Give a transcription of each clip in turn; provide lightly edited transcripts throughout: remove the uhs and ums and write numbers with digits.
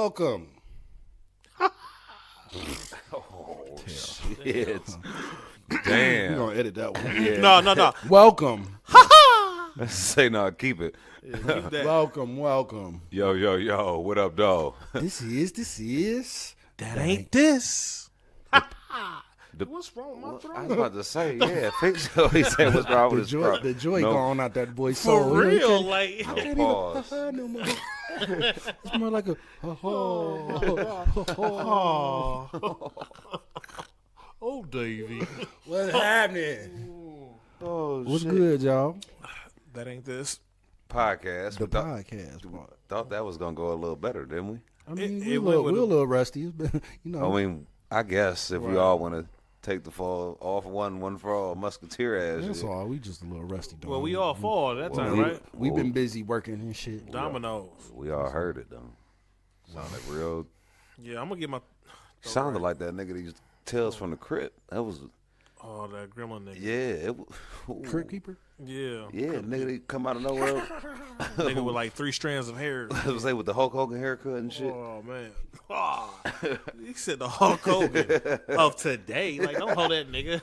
Welcome. Oh, shit. Damn. We're going to edit that one. Yeah. No. Welcome. Say no, keep it. Yeah, keep that. Welcome. Yo. What up, dog? This is. That ain't this. What's wrong with my I was throat? about to say, yeah, fix it. He said, what's wrong with his throat? The joy No. gone out that boy's For soul. real, like. No pause. No more. It's more like a Oh, Davey. What's happening? Oh, What's shit. good, y'all? That ain't this. Podcast. The We thought, podcast part. thought that was going to go a little better, didn't we? I mean, It we're went a with little rusty. It's been, I mean, I guess if we Right. all want to take the fall off one for all, musketeer ass. that's shit. all. We just a little rusty. Dog. Well, we all fall that time, we- right? We've been busy working and shit. Dominoes. We all heard it, though. Sounded real. Yeah, I'm going to get my. Sounded like that nigga that used Tales from the Crypt. That was, Oh, that gremlin nigga. yeah. It was, Crypt Keeper? Yeah. yeah, nigga, they come out of nowhere. Nigga with like 3 strands of hair. I was like with the Hulk Hogan haircut and shit. Oh, man. Oh, he said the Hulk Hogan of today. Like, don't hold that nigga.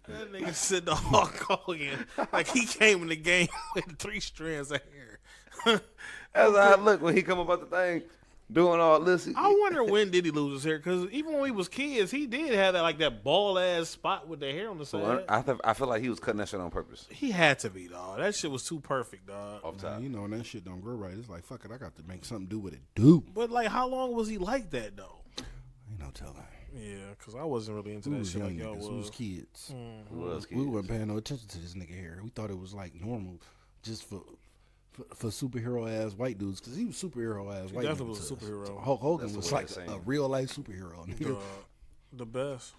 That nigga said the Hulk Hogan. Like, he came in the game with 3 strands of hair. That's how I look when he come about the thing, doing all this. I wonder when did he lose his hair? Because even when we was kids, he did have that like that bald ass spot with the hair on the side. I feel like he was cutting that shit on purpose. He had to be, dog. That shit was too perfect, dog. Off top. You know, when that shit don't grow right, it's like, fuck it, I got to make something do what it do. But like, how long was he like that though? Ain't no telling. Yeah, because I wasn't really into We that was shit young like y'all niggas. We was was. kids. Who was We weren't paying no attention to this nigga hair. We thought it was like normal just for superhero ass white dudes, because he was superhero ass white dudes. definitely was a superhero. Hulk Hogan That's the was way like they say a it. real life superhero. Nigga. The best.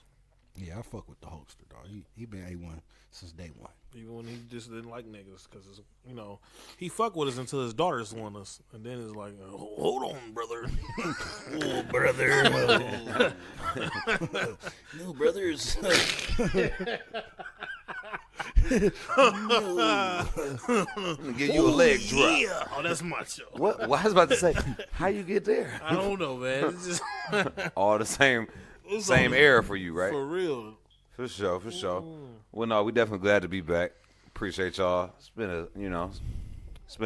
Yeah, I fuck with the Hulkster, dog. He been A1 since day one. Even when he just didn't like niggas, because you know he fucked with us until his daughters want us, and then it's like, hold on, brother, oh brother, No brothers. I'm gonna give you a leg drop. yeah, oh that's macho. What? Well, I was about to say, how you get there? I don't know, man. It's just All the same it's same only- era for you, right? for real. For sure. Well, no, we definitely glad to be back. Appreciate y'all. It's been an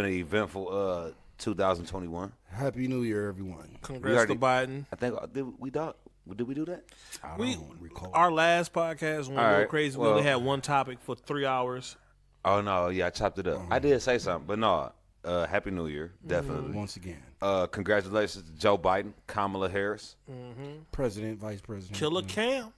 eventful 2021. Happy New Year, everyone. Congrats already- to Biden. I think did we do that? I We don't recall. our last podcast went a All little right, crazy. We well- only had one topic for 3 hours. Oh no, yeah, I chopped it up. I did say something, but no. Happy New Year, definitely. Once again, Congratulations to Joe Biden, Kamala Harris. President, Vice President. Killer Cam,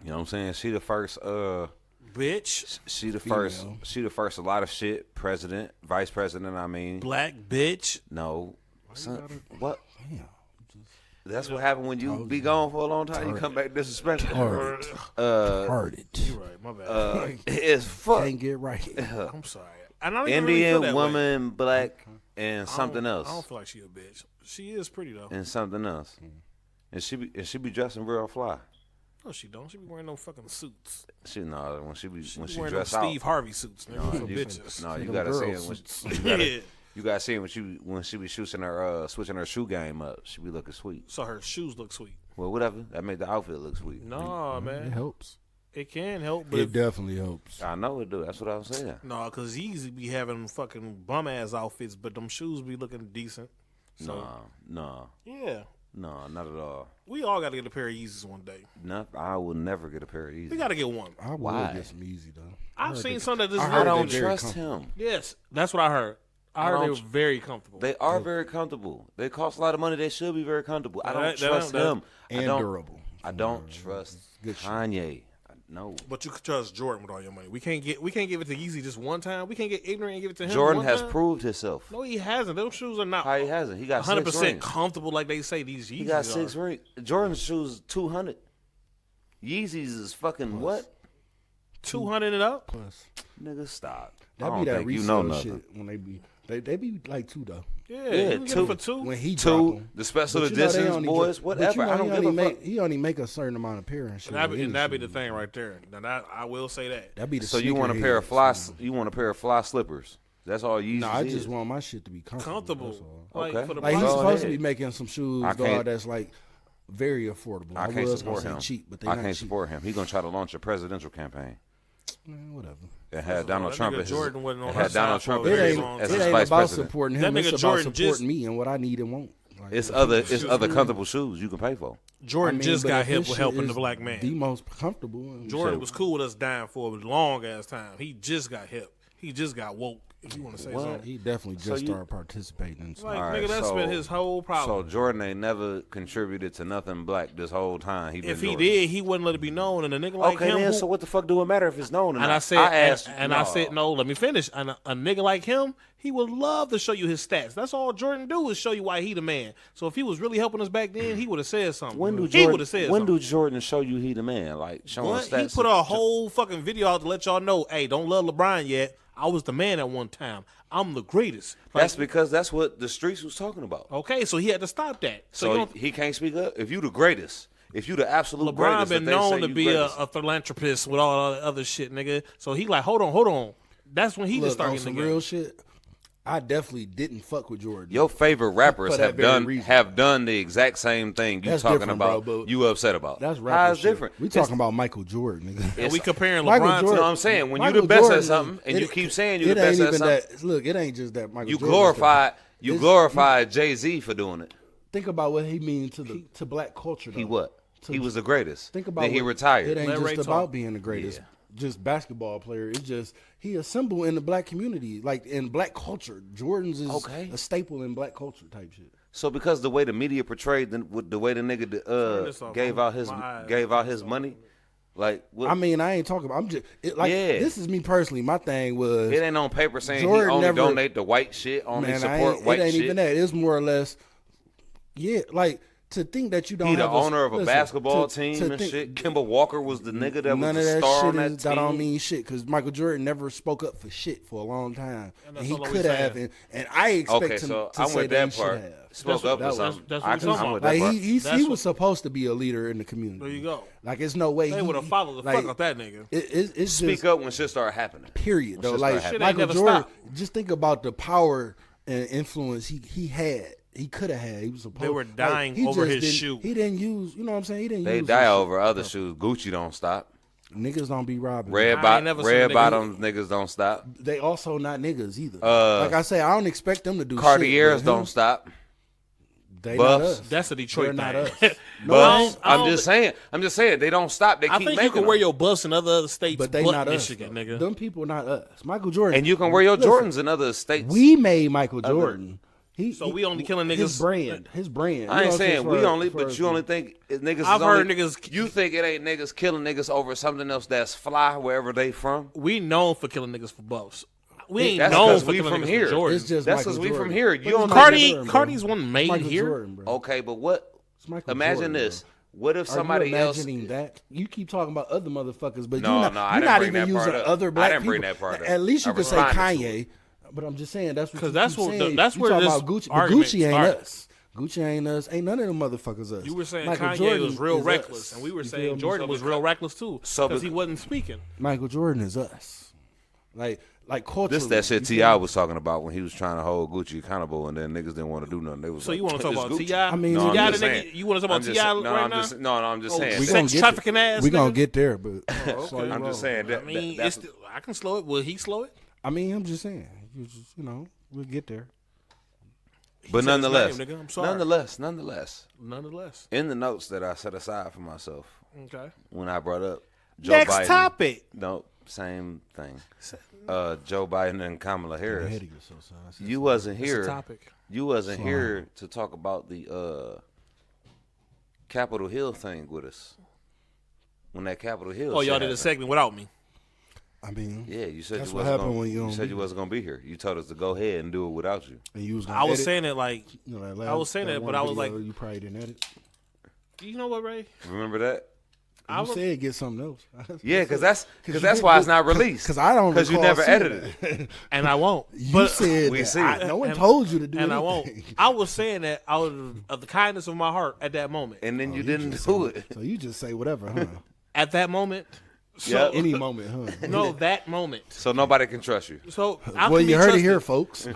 You know what I'm saying? She the first. bitch, She the Female. first. She the first. A lot of shit. President, Vice President. I mean, black bitch. no. Son, what? Damn. That's what happened when you be gone for a long time. You come back disrespectful. Hearted. You right, my bad. It's fuck. Can't get right. I'm sorry. And I don't even really feel Indian that way. woman, black, and something I else, don't feel like she a bitch. She is pretty though. and something else, and she be dressing real fly. No, she don't. She be wearing no fucking suits. She no when she Wearing dress no out. Steve Harvey suits, nigga, for you, bitches. no, you Them gotta see it girl when suits. you gotta see it when she be switching her shoe game up. She be looking sweet. So her shoes look sweet. Well, whatever. That made the outfit look sweet. No, It man, helps. it can help, but It definitely helps. I know it do. That's what I was saying. no, because Yeezy be having fucking bum ass outfits, but them shoes be looking decent. So No, yeah, not at all. we all got to get a pair of Yeezys one day. No, I will never get a pair of We these. got to get one. I will Why? get some easy though. I've seen some that just I I heard don't they're very trust him. Yes, that's what I heard. I heard they were don't- very comfortable. They are very comfortable. They cost a lot of money. They should be very comfortable. I don't That- that- trust that- him. And I don't, durable. I don't trust Good shit. Kanye. No. But you could trust Jordan with all your money. We can't give it to Yeezy just one time. We can't get ignorant and give it to him. Jordan one has time. proved himself. No, he hasn't. Those shoes are not How he hasn't? He got 100% 6 rings. comfortable like they say these Yeezys He got are. 6 rings. Jordan's shoes 200. Yeezys is fucking what? 200 and up. Plus, Nigga, stop. I that don't be that think you know resale nothing. shit when they be like $2 though. Yeah, Yeah, you can get it two. for 2. When he drop Two, 'em. the special But you know they editions, only boys, but whatever. you know I don't give a fuck. He only make a certain amount of pair and shit. And with any that'd be shoe. the thing right there. Now that I will say that. That'd be the So you want a pair of sneakerheads, fly? so- You want a pair of fly slippers? That's all Yeezys No, I is. just want my shit to be comfortable. That's all. Like, Okay. for the Like he's Go supposed to ahead. be making some shoes, I can't- dog, that's like very affordable. I I can't was support gonna him. say cheap, but they I not can't cheap. support him. He's gonna try to launch a presidential campaign Whatever. and had Donald that Trump nigga as Jordan wasn't on and her had side Donald for a Trump It very as, long as ain't, his it ain't vice about president. supporting That him. nigga It's about Jordan supporting just- me and what I need and want. Like, It's other comfortable shoes you can pay for. Jordan I mean, just but got if hip this with shit helping is the black man. The most comfortable. Jordan was cool with us dying for a long ass time. He just got hip. He just got woke. If you want to say What? something, He definitely So just you- started participating in something. like All right, nigga, that's so- been his whole So problem. Jordan ain't never contributed to nothing black this whole time. He been If he Jordan. did, he wouldn't let it be known. And a nigga like Okay, him, then, who- so what the fuck do it matter if it's known or and not? I said, asked, I said, no, let me finish. And a nigga like him, he would love to show you his stats. That's all Jordan do is show you why he the man. So if he was really helping us back then, he would have said something. When do he Jordan? would have said When something. do Jordan show you he the man? Like showing What? stats. He put a whole fucking video out to let y'all know, hey, don't love LeBron yet. I was the man at one time. I'm the greatest. Like, That's because that's what the streets was talking about. okay, so he had to stop that. So, you So don't, he can't speak up. If you the greatest, if you the absolute LeBron greatest, been that they known say to you be a greatest. philanthropist with all the other shit, nigga. So he like, hold on. That's when he just Look, started on getting some the game. real shit, I definitely didn't fuck with Jordan. Your favorite rappers For that have very done reason. the exact same thing you That's talking different, about. bro, but You upset about. That's How rapper it's shit. different. We It's- talking about Michael Jordan, nigga. And we comparing Michael LeBron You Jordan- know what I'm saying? When Michael you the best Jordan at something and you keep saying you the it best ain't at even something, that. Look, it ain't just that Michael. you Jordan glorified Jay-Z for doing it. Think about what he means to black culture. Though. He what? He was the greatest. Think about then he what- retired. It ain't Let Ray just talk. about being the greatest. Just basketball player. It's just he a symbol in the black community, like in black culture. Jordan's is Okay. a staple in black culture type shit. So because the way the media portrayed the way the nigga this off. gave out his money, like what, I mean, I ain't talking about. I'm just Yeah. this is me personally. My thing was it ain't on paper saying Jordan he only never- donate the white shit, only man. support It white ain't shit. even that. It's more or less, yeah. Like to think that you don't. He the have owner of a listen, basketball to team and think- shit. Kimba Walker was the nigga that None was of the that star shit on that is, that don't team. mean shit because Michael Jordan never spoke up for shit for a long time, and that's he all we could have, saying. and I expect Okay, him so to I'm say with that he that should part. have. Spoke That's up what- or something. that's what I we can, talking I'm with about. that Like part. he That's what- was supposed to be a leader in the community. There you go. Like it's no way They he would have followed the like, fuck out that nigga. It's Speak just up when shit started happening. period When though. shit Like started happening. Michael Shit ain't never Jordan, stopped. just think about the power and influence he had. He could have had. He was supposed. They were dying he over just his didn't- shoe. He didn't use. You know what I'm saying? He didn't. They use die his over other shoes. Gucci don't stop. shit. Niggas don't be robbing. Red, I ain't never seen a red nigga- bottoms niggas don't stop. They also not niggas either. Uh, like I say, I don't expect them to do Cartiers shit. but don't him, stop. They Buffs. not us. That's a Detroit They're thing. not us. No, But I I'm don't just saying. They don't stop. They I keep think making you can wear them. your buffs in other states, but they but not Michigan, us. nigga. Them people not us. Michael Jordan. And you can wear your Listen, Jordans in other states. We made Michael Jordan. So we only killing His niggas- brand. His brand. I ain't You know what I'm saying we as only, far but as- you only think niggas. I've is heard only, niggas- You think it ain't niggas killing niggas over something else that's fly wherever they from? We known for killing niggas for buffs. We ain't That's known 'cause for we killing from niggas here. for Jordan. It's just That's Michael because we Jordan. from here. But You it's don't Michael Cardi, Jordan, bro. Cardi's one made Michael here. Jordan, bro. Okay, but what? It's Michael Imagine Jordan, this. bro. What if Are somebody you else? imagining that? You keep talking about other motherfuckers, but No, you're no, I not, didn't you're not bring even that part using up. other I black didn't people. bring that part up. At least you I could say responded to Kanye. But I'm just saying that's what 'Cause you that's keep what- saying. that's you where talking this about Gucci, but argument Gucci ain't started. us. Gucci ain't us. Ain't none of them motherfuckers us. You were saying Michael Kanye Jordan was real is reckless, us. and we were You feel saying me? Jordan was real reckless too, So because he bec- wasn't speaking. Michael Jordan is us. Like culturally. This that shit you Ti feel me? was talking about when he was trying to hold Gucci accountable, and then niggas didn't want to do nothing. They was So like, you want to talk "It's about Gucci." T.I.? I mean, No, we I'm got just T.I. saying. You want to talk I'm about just- T.I. no, right I'm now? just- No, I'm just Oh, saying. we that- gonna sex get trafficking ass. We gonna nigga? get there, but Okay. I'm just saying that. I mean, that's- I can slow it. Will he slow it? I mean, I'm just saying. You know, we'll get there. but said his nonetheless, name, nigga. I'm sorry. nonetheless, Nonetheless. in the notes that I set aside for myself Okay. when I brought up Joe Next Biden, topic. No, same thing. Joe Biden and Kamala Harris. Ahead of yourself, son. I said You wasn't It's here. a topic. You wasn't here to talk about the Capitol Hill thing with us. When that Capitol Hill. Oh, shit y'all did a happened. segment without me. I mean, Yeah, you said That's you what wasn't happened gonna, when you you don't said be you wasn't gonna be here. You told us to go ahead and do it without you. and you was gonna I was edit, saying it like, you know, that I was saying that, one but I was video like- you probably didn't edit. you know what, Ray? Remember that? I You was- said get something else. Yeah, because that's you why it's didn't- not released. Because I don't. Because you recall never seeing edited it. that. And I won't. You But said we that. see I- it. no one And- told you to do and anything. I won't. I was saying that out of the kindness of my heart at that moment. And then you You didn't just do say- it. So you just say whatever, huh? At that moment, So Any moment, huh? no, that moment. So nobody can trust you. So Well, you heard it here, folks.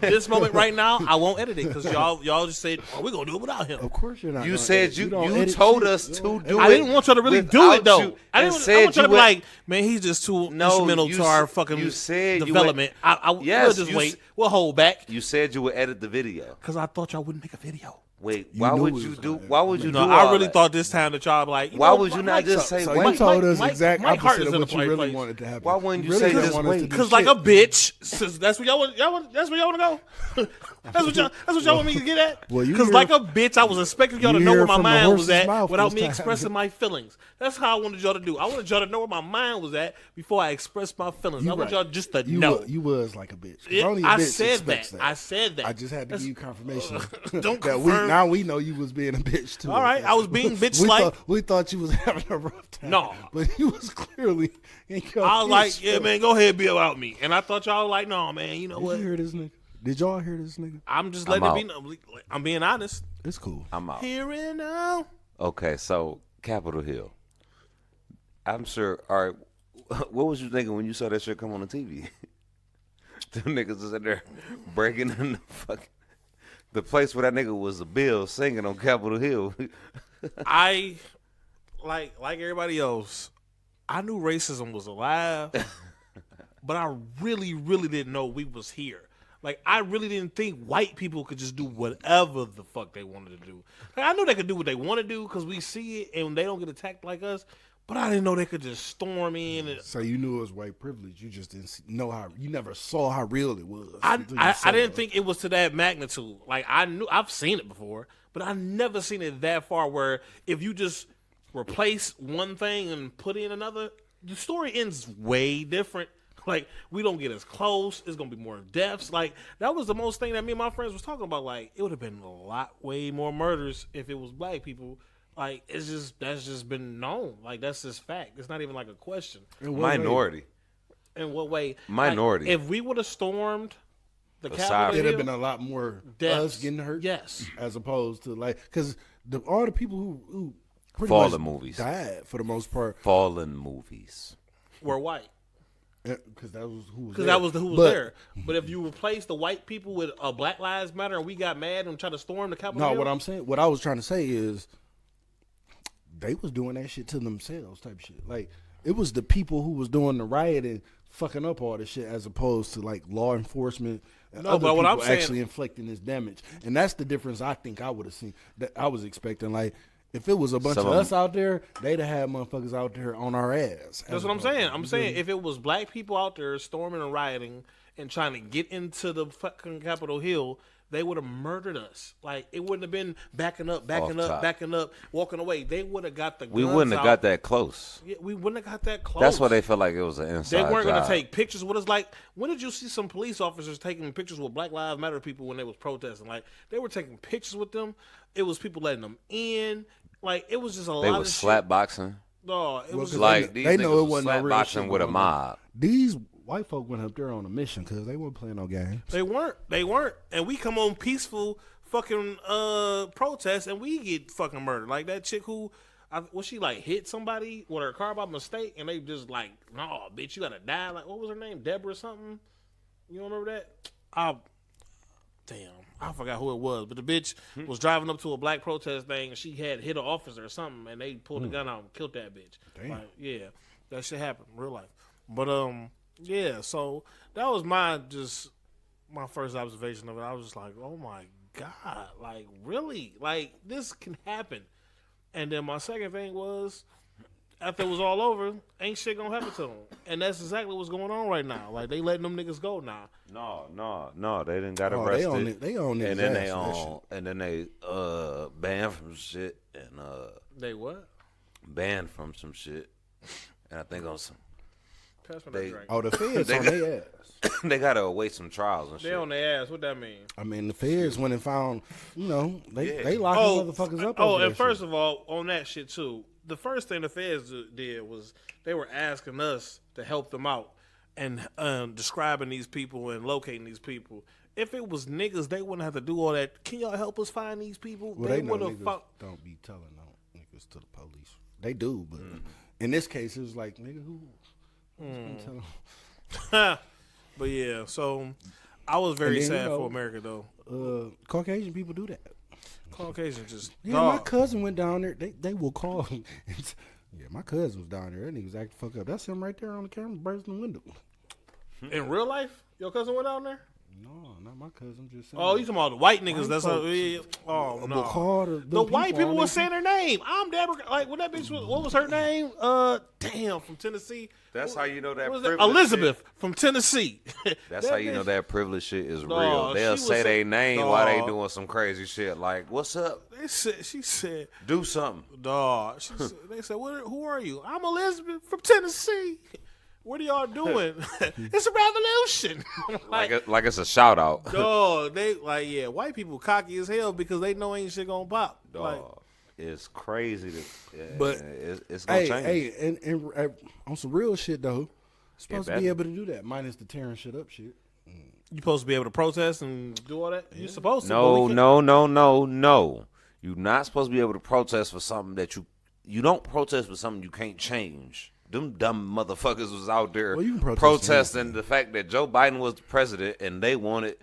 This moment right now, I won't edit it because y'all just said, "Oh, we're gonna do it without him." Of course you're not. You gonna said edit. you don't edit told shit. us You to don't do edit. it. I didn't want y'all to really do it though. you, I and want said y'all to be would- like, man, he's just too instrumental you to our s- fucking you said you development. We'll Yes, just you wait. s- We'll hold back You said you would edit the video. because I thought y'all wouldn't make a video. Wait, You why knew would it you was do? gonna Why would you No, do? I all really that? thought this time that y'all like. Why would you not just say So wait? you told us Mike- exact Mike Hart opposite is of in what a you really place. wanted to happen. Why wouldn't you really say didn't just want us wait? to do Because like a shit. bitch, since that's where y'all want. That's where y'all want to go. That's what y'all want me to get at. Well, you Because hear- like a bitch, I was expecting y'all to you know hear where my from the mind was horse's at mouth without this me time. expressing my feelings. That's how I wanted y'all to do. I wanted y'all to know where my mind was at before I expressed my feelings. I want right. y'all just to You know. You was like a bitch. 'Cause Yeah, only a I bitch said expects that. that. I said that. I just had to give you confirmation Don't that confirm. now we know you was being a bitch too. All right, I was being bitch we like. thought, we thought you was having a rough time. No. but you was clearly. In your I was like, bitch yeah, feelings. man, go ahead, be about me. And I thought y'all like, no, man, you know Did what? you hear this nigga? Did y'all hear this nigga? I'm just I'm letting it be. I'm being honest. It's cool. I'm out. Here and now. Okay, so Capitol Hill. I'm sure. All right, what was you thinking when you saw that shit come on the TV? Them niggas was in there breaking in the place where that nigga was a bill singing on Capitol Hill. I like everybody else. I knew racism was alive, but I really, really didn't know we was here. Like I really didn't think white people could just do whatever the fuck they wanted to do. Like, I knew they could do what they want to do because we see it and they don't get attacked like us. But I didn't know they could just storm in. And So you knew it was white privilege. You just know how. You never saw how real it was. until you I saw didn't it. think it was to that magnitude. Like I've seen it before, but I never seen it that far. Where if you just replace one thing and put in another, the story ends way different. Like we don't get as close. It's gonna be more deaths. Like that was the most thing that me and my friends was talking about. Like it would have been a lot way more murders if it was black people. Like that's just been known. Like that's just fact. It's not even like a question. Minority. In what way? Minority. Like, if we would have stormed the Aside- Capitol It'd have Hill, been a lot more deaths. us getting hurt. Yes. As opposed to like, because all the people who pretty Fallen much movies. died for the most part. Fallen movies. were white. Because that was who was Because there. that was who was But, there. But if you replace the white people with a Black Lives Matter and we got mad and tried to storm the Capitol No, Hill, what I was trying to say is they was doing that shit to themselves type shit. Like it was the people who was doing the riot and fucking up all this shit as opposed to like law enforcement and No, other but what people I'm saying- actually inflicting this damage. And that's the difference I think I would have seen that I was expecting. Like if it was a bunch Some of of us out there, they'd have had motherfuckers out there on our ass. that's what I'm saying. I'm saying if it was black people out there storming and rioting and trying to get into the fucking Capitol Hill, they would have murdered us. Like it wouldn't have been backing up, walking away. They would have got the guns We wouldn't have out. got that close. Yeah, we wouldn't have got that close. That's why they felt like it was an inside They weren't going job. to take pictures with us. Like, when did you see some police officers taking pictures with Black Lives Matter people when they was protesting? Like, they were taking pictures with them. It was people letting them in. Like, it was just a They lot was of slap shit. boxing. No, it was Well, Like they these know niggas it was wasn't no slap real boxing shit with a going on. mob. These white folk went up there on a mission because they weren't playing no games. They weren't. And we come on peaceful fucking protests and we get fucking murdered. Like that chick who, was she like hit somebody with her car by mistake and they just like, no, bitch, you gotta die. Like, what was her name? Deborah something? You don't remember that? Damn, I forgot who it was. But the bitch was driving up to a black protest thing and she had hit an officer or something and they pulled the gun out and killed that bitch. Damn. Like, yeah, that shit happened in real life. But yeah, so that was my first observation of it. I was just like, oh my God, like really? Like this can happen. And then my second thing was, after it was all over, ain't shit gonna happen to them. And that's exactly what's going on right now. Like they letting them niggas go now. No, they didn't got Oh, arrested. they own and then they banned from shit and They what? banned from some shit. And I think on some Pass me They- that drink. Oh, the feds They on got- their ass. they gotta await some trials and They shit. on their ass. What that mean? I mean, the feds went and found, they locking motherfuckers up. Oh, over and that first shit. of all, on that shit too, the first thing the feds did was they were asking us to help them out and describing these people and locating these people. If it was niggas, they wouldn't have to do all that. Can y'all help us find these people? Well, they know would have niggas don't be telling no niggas to the police. They do, but in this case, it was like, nigga, who? Gonna tell him? But yeah, so I was very And then, sad you know, for America though. Caucasian people do that. Caucasian just Yeah, my cousin went down there. They will call him. Yeah, my cousin was down there. That nigga was acting fuck up. That's him right there on the camera, bursting the window. in real life. Your cousin went down there. No, not my cousin. Just saying. Oh, you talking about the white niggas? White That's folks. oh But no. call The white people on was their- saying their name. I'm Deborah. Like, what that bitch was, what was her name? Damn, from Tennessee. That's how you know that What was that? privilege Elizabeth shit. from Tennessee. That's how you know that privilege shit is No, real. They'll she was say so- their name while they no. doing some crazy shit. Like, what's up? She said, Do something. dog. They said, who are you? I'm Elizabeth from Tennessee. What are y'all doing? It's a revolution. Like it's a shout out. dog, they like, yeah, white people cocky as hell because they know ain't shit gonna pop. Like, It's crazy. But it's gonna change. Hey, and on some real shit though, supposed to that- be able to do that. Minus the tearing shit up shit. you supposed to be able to protest and do all that? You supposed to. but No, we can't- no. You're not supposed to be able to protest for something that you don't protest for something you can't change. Them dumb motherfuckers was out there Well, you can protest protesting the fact that Joe Biden was the president and they wanted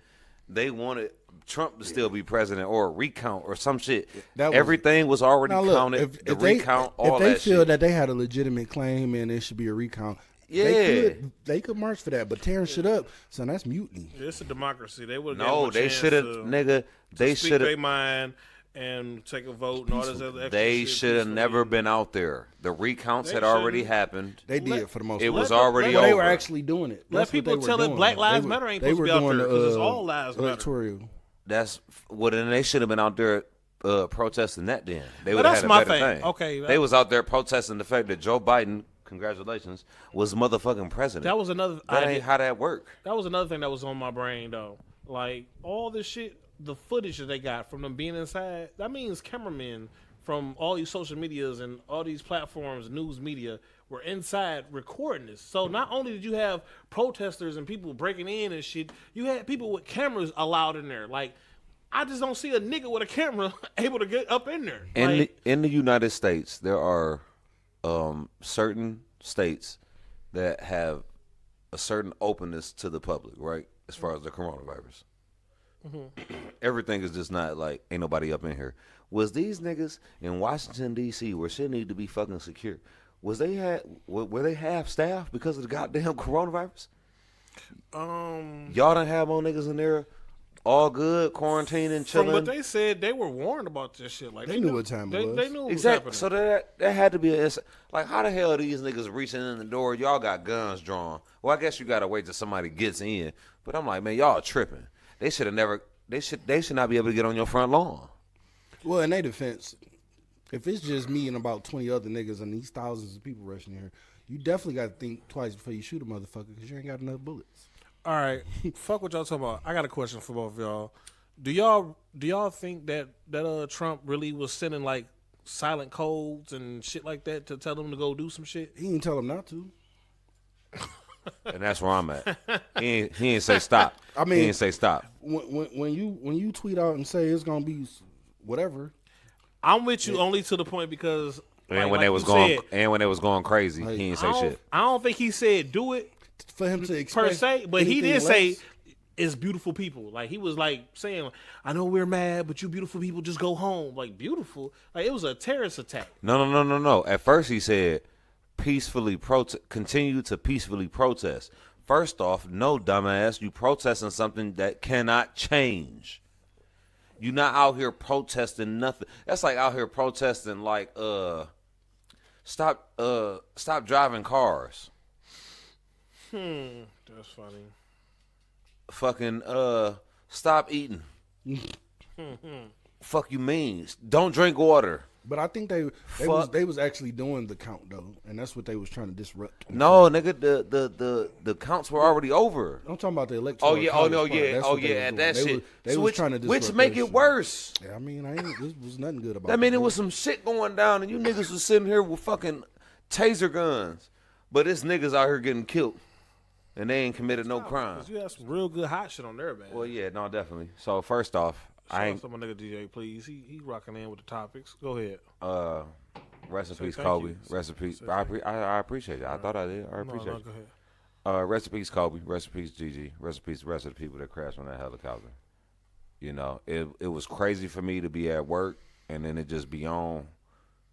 Trump to still be president or a recount or some shit. That was- Everything was already Now look, counted. if the they, recount, all if they that feel shit. that they had a legitimate claim and it should be a recount, Yeah. they could march for that. But tearing shit up, son, that's mutiny. It's a democracy. They would. No, they should have, nigga. They speak should their have. mind and take a vote and all this other extra They shit should have peacefully. never been out there. The recounts They had already shouldn't. happened. They did for the most It part. was already But they were over. actually doing it. Let That's what people they were tell it doing. Black Lives They Matter ain't they supposed to were be out doing there the, 'cause it's all lives matter. electoral. That's well. Then they should have been out there protesting that. Then they But would have that's had a my better thing. thing. Okay, they was out there protesting the fact that Joe Biden, congratulations, was motherfucking president. That was another. That idea. ain't how that work. That was another thing that was on my brain though. Like all this shit, the footage that they got from them being inside. That means cameramen from all these social medias and all these platforms, news media, were inside recording this. So not only did you have protesters and people breaking in and shit, you had people with cameras allowed in there. Like I just don't see a nigga with a camera able to get up in there. In the United States, there are certain states that have a certain openness to the public, right? As far as the coronavirus. Everything is just not like ain't nobody up in here. Was these niggas in Washington D.C. where shit need to be fucking secure? Were they half staff because of the goddamn coronavirus? Y'all done have more niggas in there, all good, quarantining, From chilling. what they said, they were warned about this shit. Like They knew what time it was. They knew what Exactly. was So happening. that had to be like, how the hell are these niggas reaching in the door? Y'all got guns drawn. Well, I guess you gotta wait till somebody gets in. But I'm like, man, y'all tripping. They should have never. They should not be able to get on your front lawn. Well, in their defense, if it's just me and about 20 other niggas and these thousands of people rushing here, you definitely got to think twice before you shoot a motherfucker because you ain't got enough bullets. All right, fuck what y'all talking about. I got a question for both of y'all. Do y'all think that Trump really was sending like silent codes and shit like that to tell them to go do some shit? He didn't tell them not to. And that's where I'm at. He ain't say stop. I mean- he ain't say stop. When you tweet out and say it's gonna be whatever, I'm with you only to the point because And like when they was you going, said, crazy, he ain't say shit. I don't think he said do it for him to per expect se, but he anything did say less, it's beautiful people. Like he was like saying, I know we're mad, but you beautiful people just go home. Like beautiful. Like it was a terrorist attack. No. At first he said continue to peacefully protest. First off, no, dumbass, you protesting something that cannot change. You not out here protesting nothing. That's like out here protesting like stop driving cars. That's funny. Fucking stop eating. Fuck you mean? Don't drink water. But I think they was actually doing the count though, and that's what they was trying to disrupt. No, nigga, the counts were already over. I'm talking about the electoral. Oh yeah, college no, part. yeah, That's oh what they yeah, was that doing. shit. They was trying to disrupt which make that it shit. worse. Yeah, I mean, this was nothing good about. I mean, it it was some shit going down, and you niggas was sitting here with fucking taser guns, but it's niggas out here getting killed, and they ain't committed no crime. 'Cause you had some real good hot shit on there, man. Well, yeah, no, definitely. So first off, Shout I out ain't. to my nigga DJ, please. He rocking in with the topics. Go ahead. Rest in Say peace, thank Kobe. you. Rest in peace. Say I appreciate it. I thought I did. I No, appreciate no, it. go ahead. Rest in peace, Kobe. Rest in peace, Gigi. Rest in peace, the rest of the people that crashed on that helicopter. You know, it was crazy for me to be at work and then it just be on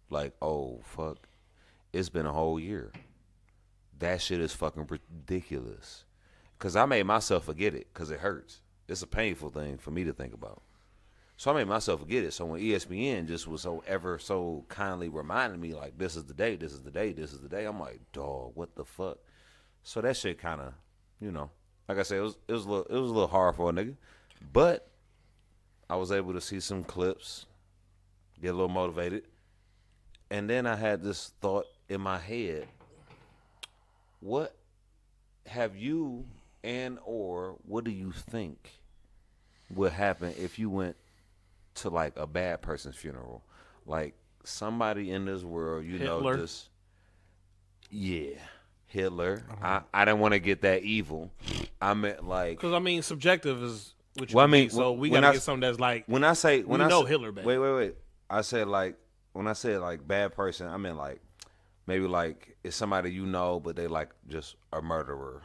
like, oh, fuck. It's been a whole year. That shit is fucking ridiculous. Because I made myself forget it because it hurts. It's a painful thing for me to think about. So I made myself forget it. So when ESPN just was so kindly reminding me, like, this is the day, this is the day, this is the day, I'm like, dog, what the fuck? So that shit kind of, you know, like I said, it was a little hard for a nigga. But I was able to see some clips, get a little motivated. And then I had this thought in my head, what have you or what do you think would happen if you went to like a bad person's funeral? Like somebody in this world, you Hitler. know, just, yeah, Hitler. I didn't want to get that evil. I meant like, Because I mean, subjective is what you Well, I mean, mean. So we when gotta I- get something that's like when I say, when I know say, Hitler bad. Wait. I said like, when I said like bad person, I meant like, maybe like it's somebody you know, but they like just a murderer.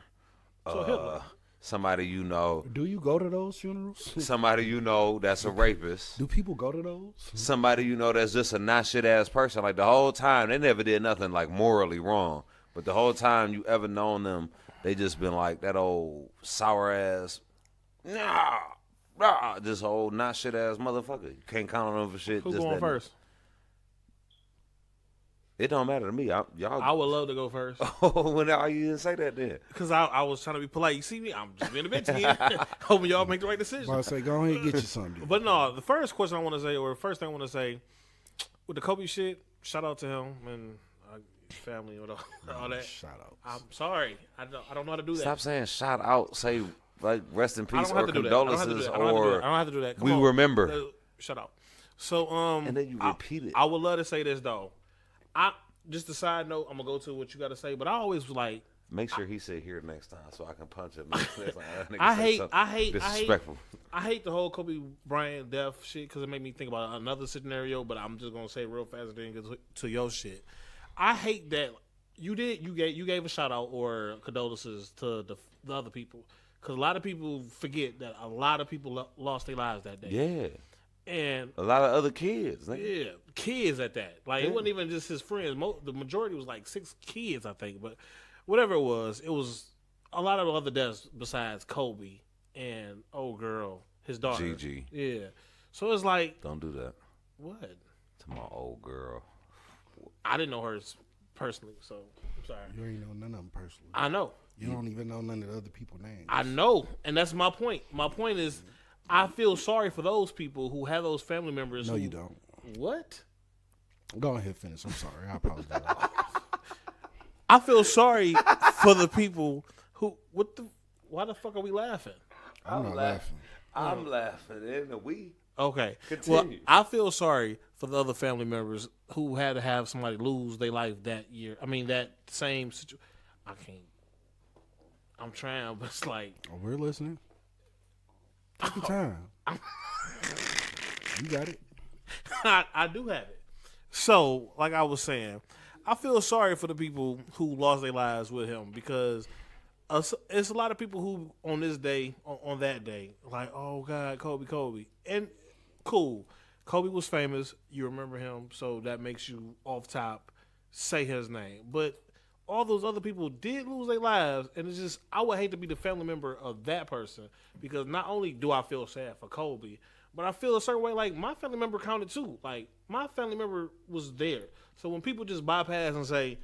So Hitler. Somebody you know, Do you go to those funerals? somebody you know that's a rapist. Do people go to those? Somebody you know that's just a not shit ass person. Like the whole time they never did nothing like morally wrong, but the whole time you ever known them, they just been like that old sour ass, this old not shit ass motherfucker. You can't count on them for shit. Who's just going that- first? It don't matter to me. I Y'all. would love to go first. When you didn't say that then? Because I was trying to be polite. You see me? I'm just being a bitch again. Hoping y'all make the right decision. I say, go ahead and get you something. But no, the first question I want to say, or the first thing I want to say, with the Kobe shit, shout out to him and family and all that. Shout out. I'm sorry. I don't know how to do that. Stop saying shout out. Say like rest in I peace don't have or to do that. I don't have to do condolences that. I don't or have to do that. Come we on. remember. Shut up. So And then you repeat it. I would love to say this though. Just a side note, I'm gonna go to what you gotta say, but I always was like, Make sure he sit here next time so I can punch him. Next time. That nigga I said hate something disrespectful. I hate the whole Kobe Bryant death shit because it made me think about another scenario. But I'm just gonna say it real fast and then get to your shit. I hate that you gave a shout out or condolences to the other people because a lot of people forget that a lot of people lost their lives that day. Yeah, And a lot of other kids. Nigga. yeah, kids at that. Like Yeah. it wasn't even just his friends. The majority was like 6 kids, I think. But whatever it was a lot of other deaths besides Kobe and old girl, his daughter. Gigi. Yeah. So it's like, Don't do that what? to my old girl. I didn't know her personally, so I'm sorry. You ain't know none of them personally. I know. You don't even know none of the other people's names. I know. And that's my point. My point is, I feel sorry for those people who have those family members. No, who, you don't. What? Go ahead, finish. I'm sorry. I apologize. I feel sorry for the people who. Why the fuck are we laughing? I'm not laughing. I'm laughing. And we Okay. Continue. Well, I feel sorry for the other family members who had to have somebody lose their life that year. I mean, that same situation. I can't. I'm trying, but it's like. Oh, we're listening. Take your time. You got it. I do have it. So, like I was saying, I feel sorry for the people who lost their lives with him because it's a lot of people who on this day, on that day, like, oh God, Kobe. And cool. Kobe was famous. You remember him, so that makes you off top say his name. But all those other people did lose their lives, and it's just, I would hate to be the family member of that person because not only do I feel sad for Kobe, but I feel a certain way like my family member counted too. Like my family member was there. So when people just bypass and say,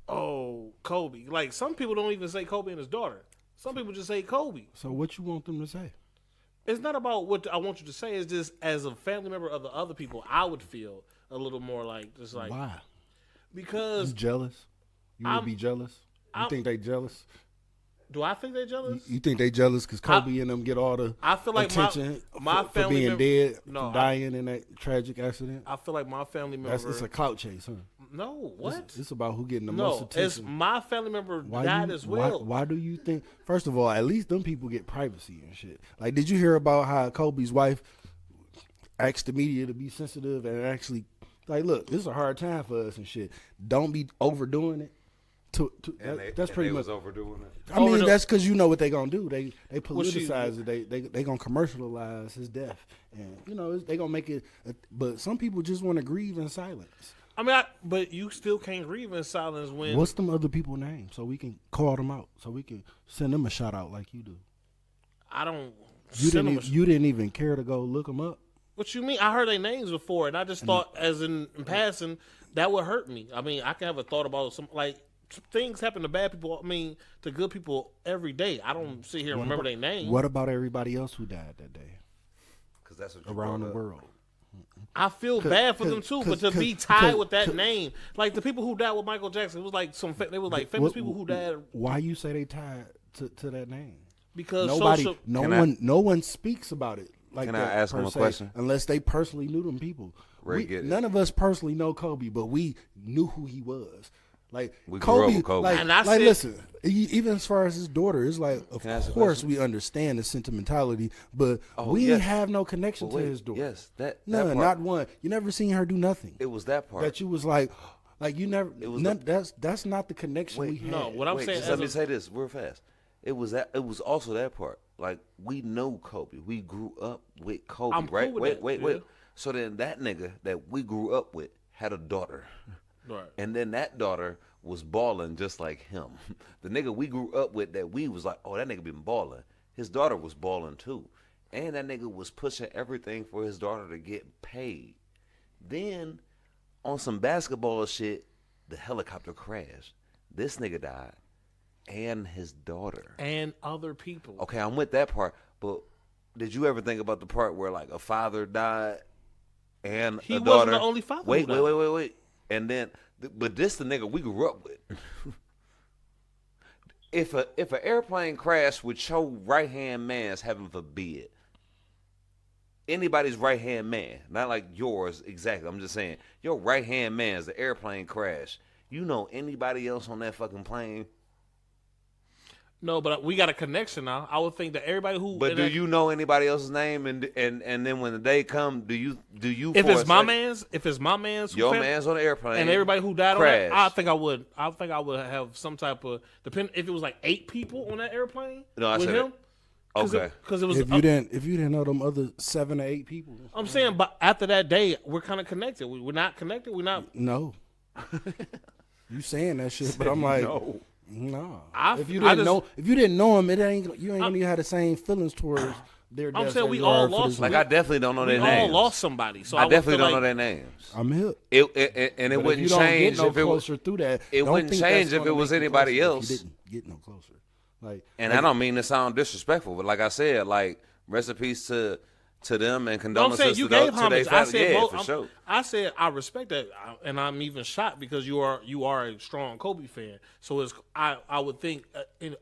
oh, Kobe, like some people don't even say Kobe and his daughter. Some people just say Kobe. So what you want them to say? It's not about what I want you to say. It's just as a family member of the other people, I would feel a little more like, just like, Why? because You jealous? You would be jealous? You think they jealous? do I think they're jealous? You think they jealous because Kobe and them get all the I feel like attention my for family being member, dead, No, for dying in that tragic accident? I feel like my family member. It's a clout chase, huh? No, what? It's about who getting the most No, attention. it's my family member Why died you- as well. Why do you think? First of all, at least them people get privacy and shit. Like, did you hear about how Kobe's wife asked the media to be sensitive and actually Like, look, this is a hard time for us and shit. Don't be overdoing it. That's pretty much. Was overdoing it. I mean, that's because you know what they gonna do. They politicize it. They gonna commercialize his death, and they gonna make it. But some people just want to grieve in silence. I mean, but you still can't grieve in silence when. What's them other people's names so we can call them out, so we can send them a shout out like you do. I don't. You didn't even care to go look them up. What you mean? I heard their names before, and I just thought, as in passing, that would hurt me. I mean, I can have a thought about some things happen to bad people. I mean, to good people every day. I don't sit here and remember their names. What about everybody else who died that day? Because that's what around the world. I feel bad for them too, but to be tied with that name, like the people who died with Michael Jackson, it was like they was like famous people who died. Why you say they tied to that name? Because no one speaks about it. Like, can I ask him a question? Unless they personally knew them people. None of us personally know Kobe, but we knew who he was. Like, we Kobe, grew up with Kobe. Like, listen, even as far as his daughter, it's like, of course we understand the sentimentality, but we have no connection to his daughter. Yes, that none, not one. You never seen her do nothing. It was that part that you was like you never. That's not the connection we had. No, what I'm saying. Just let me say this real fast. It was also that part. Like, we know Kobe. We grew up with Kobe, I'm right? Cool with Wait. So then that nigga that we grew up with had a daughter. Right. And then that daughter was balling just like him. The nigga we grew up with that we was like, oh, that nigga been balling. His daughter was balling too. And that nigga was pushing everything for his daughter to get paid. Then, on some basketball shit, the helicopter crashed. This nigga died. And his daughter. And other people. Okay, I'm with that part. But did you ever think about the part where, like, a father died and he a daughter? He wasn't the only father. Wait. And then, but this the nigga we grew up with. If an airplane crashed with your right-hand man's, heaven forbid, anybody's right-hand man, not like yours exactly, I'm just saying, your right-hand man's, the airplane crash, you know anybody else on that fucking plane? No, but we got a connection now. I would think that everybody who. But do you know anybody else's name? And then when the day come, do you? If it's my man's, your man's on the airplane, and everybody who died crashed. on that, I think I would have some type of depend. If it was like 8 people on that airplane, no, I with said him. Okay. Because it was. If you didn't know them other 7 or 8 people. I'm saying, but after that day, we're kind of connected. We're not connected. We're not. No. You saying that shit, but I'm like. No. No, if you didn't know him, you ain't gonna even have the same feelings towards their deaths. I'm saying we all lost. Like, I definitely don't know their names. We all lost somebody, so I definitely don't know their names. I'm hip. It wouldn't change if it was through that. It wouldn't change if it was anybody else. You didn't get no closer. I don't mean to sound disrespectful, but like I said, like, rest in peace to them and condolences to their family. Yeah, for sure. I said I respect that, and I'm even shocked because you are a strong Kobe fan. So I would think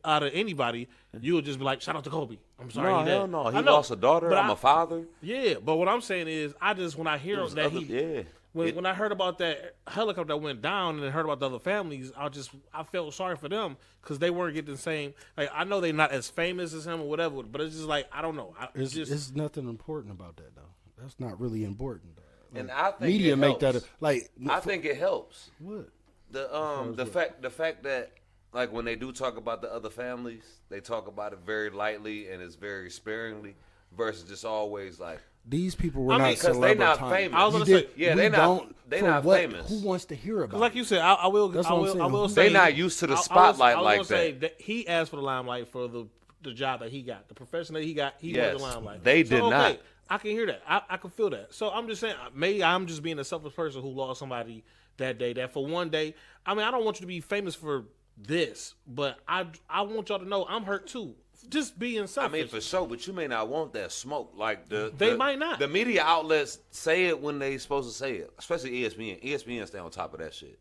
out of anybody, you would just be like, shout out to Kobe. I'm sorry. No, hell no. He lost a daughter. I'm a father. Yeah, but what I'm saying is, when I hear that when I heard about that helicopter that went down and heard about the other families, I felt sorry for them because they weren't getting the same. Like, I know they're not as famous as him or whatever, but it's just like, I don't know. It's nothing important about that though. That's not really important. And I think media make that I think it helps. What? The fact that, like, when they do talk about the other families, they talk about it very lightly and it's very sparingly versus just always like. These people were not because they're not famous. I was gonna say, they're not famous. Who wants to hear about? Like you said, I will say they're not used to the spotlight like that. He asked for the limelight for the job that he got, the profession that he got. He wanted the limelight. They did not. I can hear that. I can feel that. So I'm just saying, maybe I'm just being a selfish person who lost somebody that day. That for one day, I mean, I don't want you to be famous for this, but I want y'all to know I'm hurt too. Just being selfish. I mean, for sure, but you may not want that smoke. Like they might not. The media outlets say it when they supposed to say it, especially ESPN. ESPN stay on top of that shit.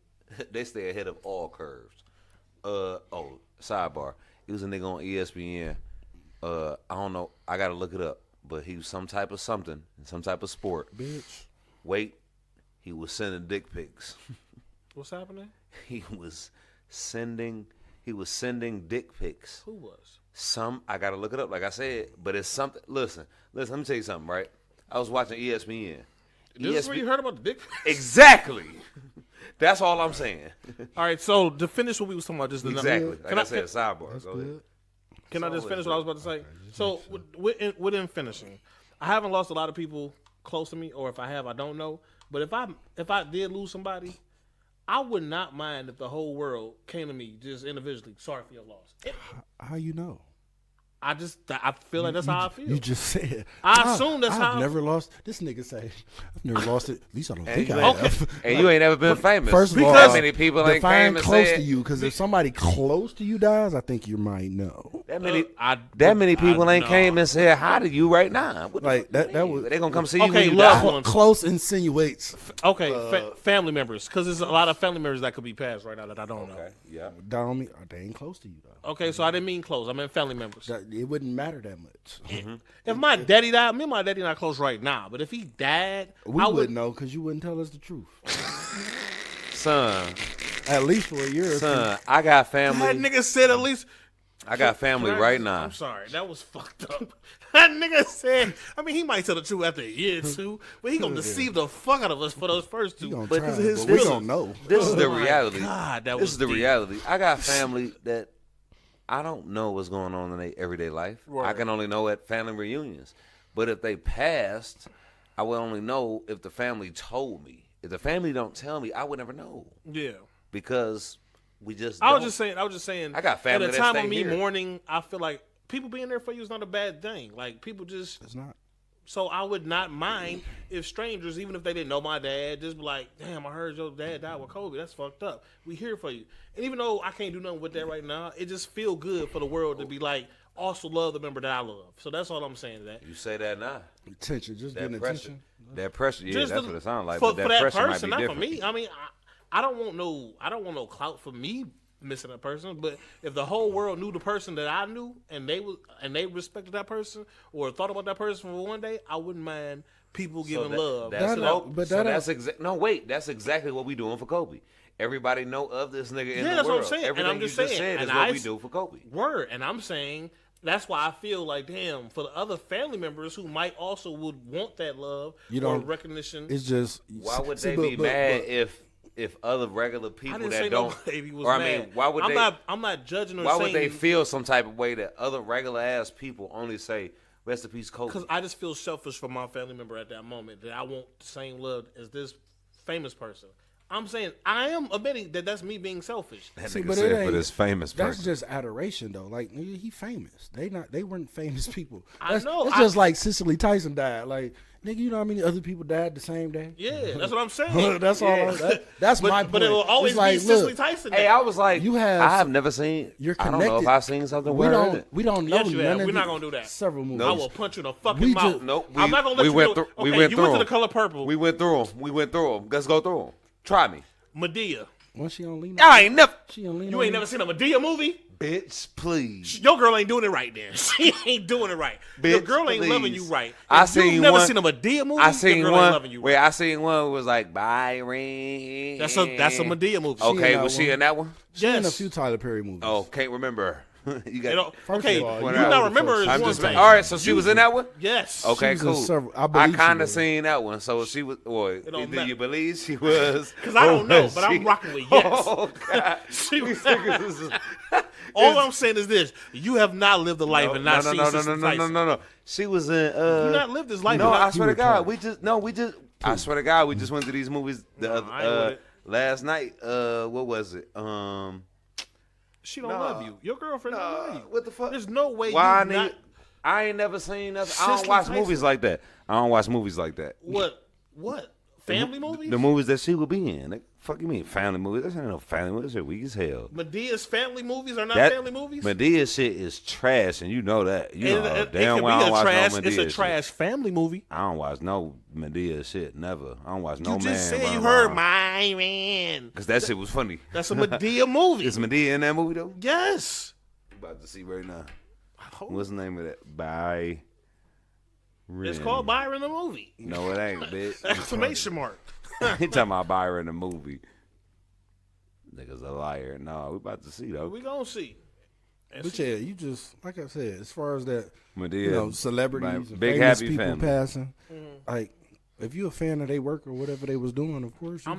They stay ahead of all curves. Sidebar. He was a nigga on ESPN. I don't know. I gotta look it up. But he was some type of something, some type of sport. Bitch. Wait, he was sending dick pics. What's happening? He was sending dick pics. Who was? I gotta look it up, like I said, but it's something. Listen, let me tell you something, right? I was watching ESPN, This is where you heard about the dick pics? Exactly. That's all I'm saying. All right, so to finish what we was talking about, just the Exactly. Like I said, sidebar. That's Go ahead. good. Can I just finish what I was about to say? So within finishing, I haven't lost a lot of people close to me, or if I have, I don't know. But if I did lose somebody, I would not mind if the whole world came to me just individually. Sorry for your loss. How you know? I feel like that's how I feel. You just said. I assume that's how. I've never lost. This nigga say, I've never lost it. At least I don't think you I ain't- have. And you ain't ever been famous. First of all, that many people ain't define came and close said to you, because if somebody close to you dies, I think you might know. that many. I- That many people I ain't know. came and said hi to you right now. What the Like fuck that you mean? was They gonna come see you Okay, when you loved die. ones. close insinuates. Okay, family members, because there's a lot of family members that could be passed right now that I don't know. Okay, yeah. Down on me. They ain't close to you though. Okay, so I didn't mean close. I meant family members. It wouldn't matter that much. If my daddy died, me and my daddy not close right now. But if he died, We I wouldn't would. know because you wouldn't tell us the truth. Son, At least for a year or two. son, I got That family. nigga said at least. I got family Can I- right now. I'm sorry, that was fucked up. That nigga said. I mean, he might tell the truth after a year or two, but he gonna deceive the fuck out of us for those first two. He gonna But try, this is his but we feelings. don't know. This is the Oh my reality. God, that This was is the deep. reality. I got family that I don't know what's going on in their everyday life. I Right. can only know at family reunions. But if they passed, I would only know if the family told me. If the family don't tell me, I would never know Yeah. because we just. I was don't. just saying. I got family At the that time stay of me here. mourning, I feel like people being there for you is not a bad thing. Like people just. It's not. So I would not mind if strangers, even if they didn't know my dad, just be like, "Damn, I heard your dad died with Kobe. That's fucked up. We here for you." And even though I can't do nothing with that right now, it just feel good for the world to be like, also love the member that I love. So that's all I'm saying to that. You say that now. Attention, just That getting pressure. attention. That pressure. Yeah, Just that's the- what it sounds like. For but that that pressure person, might not be for different. me. I mean, I don't want no clout for me missing a person. But if the whole world knew the person that I knew and they respected that person or thought about that person for one day, I wouldn't mind people giving love. That's That- hope. but So that- that's no wait. That's exactly what we doing for Kobe. Everybody know of this nigga in the that's what I'm world. saying. And Everything I'm just you just saying. said is And what I we do for Kobe. Word, and I'm saying that's why I feel like, damn, for the other family members who might also would want that love You or don't- recognition. It's just. Why would see, they but- be but- mad but- if other regular I people didn't say that don't? nobody was or I mad. mean, why would they? I'm not judging or Why saying. would they feel some type of way that other regular ass people only say "Rest in peace, Kobe"? Because I just feel selfish for my family member at that moment that I want the same love as this famous person. I'm saying I am admitting that that's me being selfish. That See, nigga but said it for ain't- this famous That's person. just adoration, though. Like nigga, he famous. They weren't famous people. I That's, know. It's just like Cicely Tyson died. Like nigga, you know how many other people died the same day? Yeah, that's what I'm saying. That's all. That's my point. But it will always It's like, be Cicely look, Tyson. Hey, I was like, You have- I have never seen. You're I don't know if connected. I've seen something We where don't know Yes, you none have. of We're not these- gonna do that. Several movies. I will punch you in the fucking We mouth. just- nope, I'm not gonna let we you went do it. through- we Okay, went you through went to the them. Color Purple. We went through them. We went through them. Let's go through them. Try me. Medea. Once she on lean. I ain't never. She on lean. You on ain't me. never seen a Medea movie? Bitch, please. Your girl ain't doing it right then. She ain't doing it right. Your Bitch, girl ain't please. loving you right. I If seen you've never one- seen a Medea movie, I seen your girl one. ain't loving you Wait, right. I seen one was like Byron. That's a Medea movie. Okay, in was that she one. in that one? She in a Yes. few Tyler Perry movies. Oh, can't remember. You You got. know, First okay, of all, you you know not the remember first- is I'm one just. thing. All right, so she was in that one. Yes. Okay, She was in cool. several- I I believe she kind of was. seen that one. So she was. Or don't do matter. you believe she was? Because I don't know, was but I'm she- rocking with yes. Oh God. She was- These niggas is- All I'm saying is this: you have not lived a life and not seen no. Cicely Tyson. No. She was in. You not lived this life. No, and I not, swear to You God, retarded. we just. I swear to God, we just went to these movies the No, I ain't with it. last night. What was it? she don't Nah. love you. Your girlfriend don't love you. What the fuck? There's no way Why you not. I ain't never seen nothing. I don't Cicely watch Tyson. movies like that. I don't watch movies like that. What? Family movies? The movies that she would be in. Like, fuck you mean family movies? That's ain't no family movies. They're weak as hell. Medea's family movies are not That family movies. Medea shit is trash, and you know that. You know it damn could well I be don't a watch trash. no It's Medea a shit. trash family movie. I don't watch no Medea shit. Never. I don't watch no You man. just said run you heard around. my man. Cause that shit was funny. That's a Medea movie. Is Medea in that movie though? Yes. I'm about to see right now. Hold What's the name of that? Byron. It's called Byron the movie. No, it ain't, bitch. Exclamation mark. He talking about Byron the movie. Nigga's a liar. No, we about to see though. We gonna see. And But see- yeah, you just like I said, as far as that, Medea, you know, celebrities, like, and big famous happy people family. passing, Mm-hmm. like if you're a fan of their work or whatever they was doing, of course you I'm